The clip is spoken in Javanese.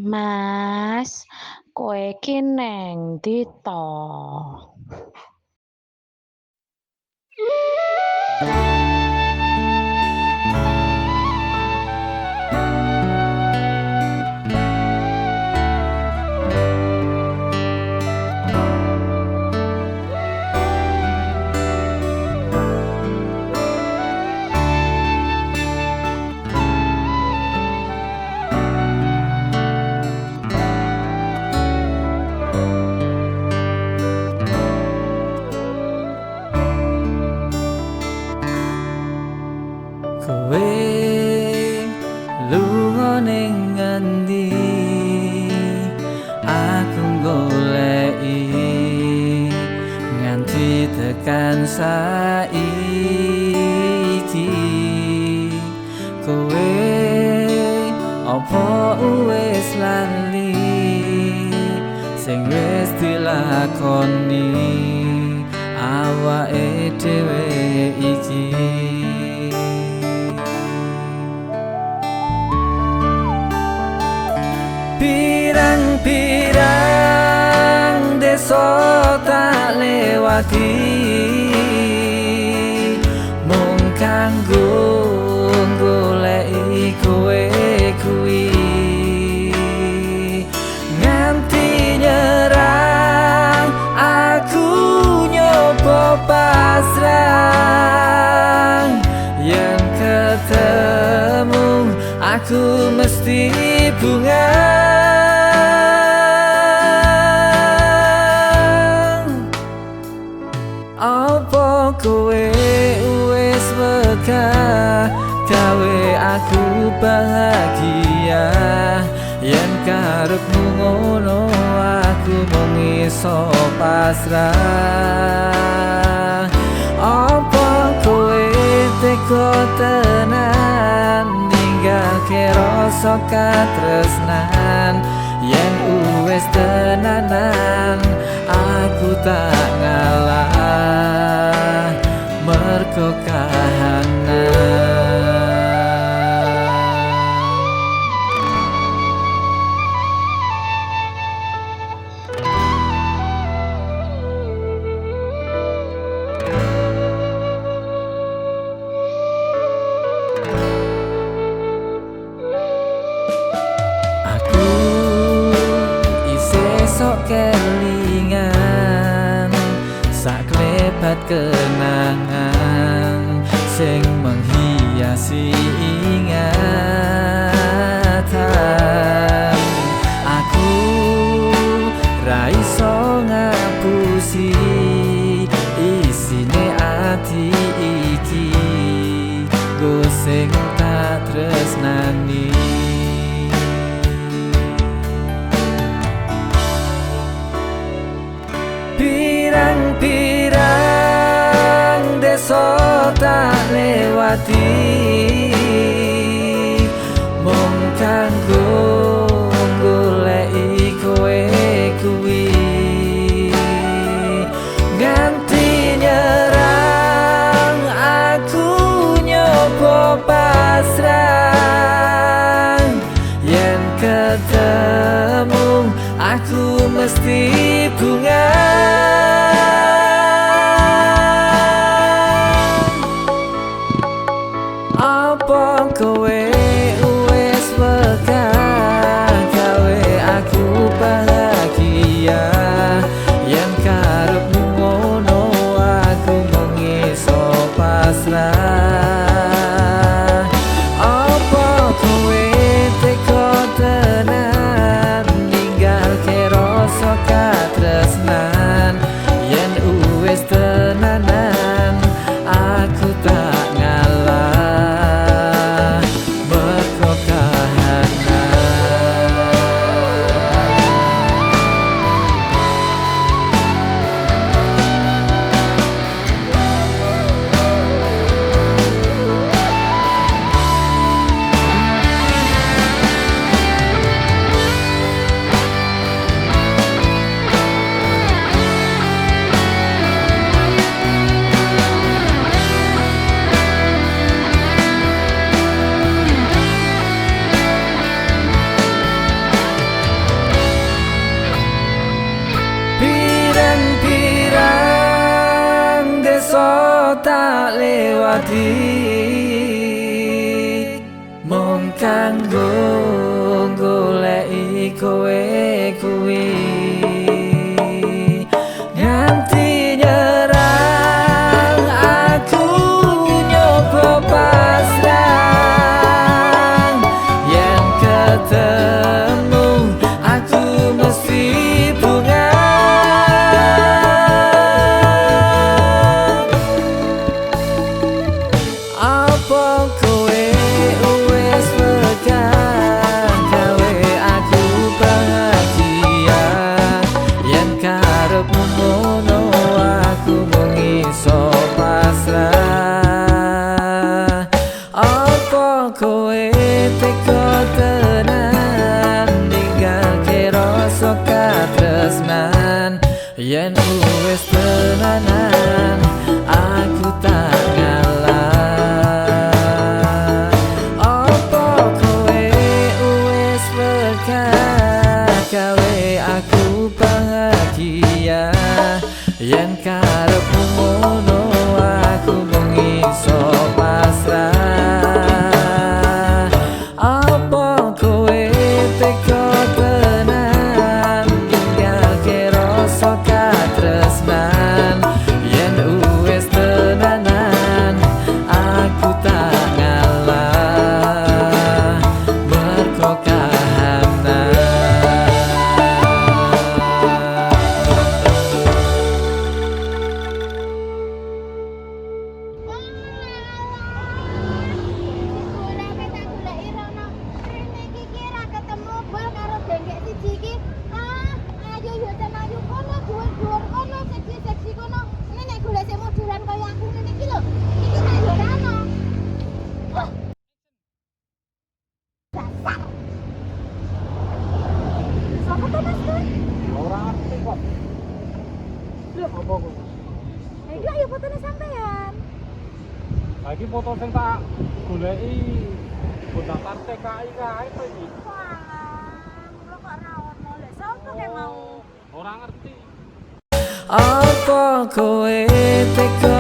Mas, kowe iki neng ndi to? Kowe lunga ning ngendi aku goleki nganti tekan saiki kowe apa wis lali sing wis dilakoni awake dhewe iki. Pirang-pirang desa tak lewati mung kanggo goleki kowe kuwi nganti nyerang aku nyoba pasrah yen ketemu aku mesti bunga. Apa kowe wis wegah gawe aku bahagia yen karepmu ngono aku mung iso pasrah. Apa kowe tega tenan ninggalke rasa katresnan yen wis tenanan aku tak ngalah mergo kahanan. Aku isih sok kelingan sak klebat kenangan sing menghiasi ingatan. Aku ra iso ngapusi isine ati iki go sing tak tresnani. Pirang-pirang desa tak lewati mung kanggo goleki kowe kuwi nganti nyerang aku nyoba pasrah yen ketemu aku mesti bunga. Apa kowe wis wegah gawe aku bahagia yen karepmu ngono aku mung iso pasrah. Apa kowe tega tenan ninggalke rasa katresnan yen wis tenanan aku tak ngalah ati mung kanggo goleki kowe kuwi nganti nyerang aku nyoba pasrah yen ketemu aku mesti bunga apa kowe wis pegang gawe aku bahagia yen karepmu ngono aku mung iso pasrah apa kowe teko tenan ninggalke rasa katresnan yen wis tenanan aku tak ngalah apa kowe wis pegang gawe aku bahagia yen karepmu ngono aku mung iso pasrah apa kowe teko tenan ninggalke rasa katresnan yen wis tenanan aku tak ngalah merko kahanan. Lagi foto sing tak goleki daftar TKI kae to iki. Kok ora ono lek sopo ke mau Ora ngerti. Apa kowe teko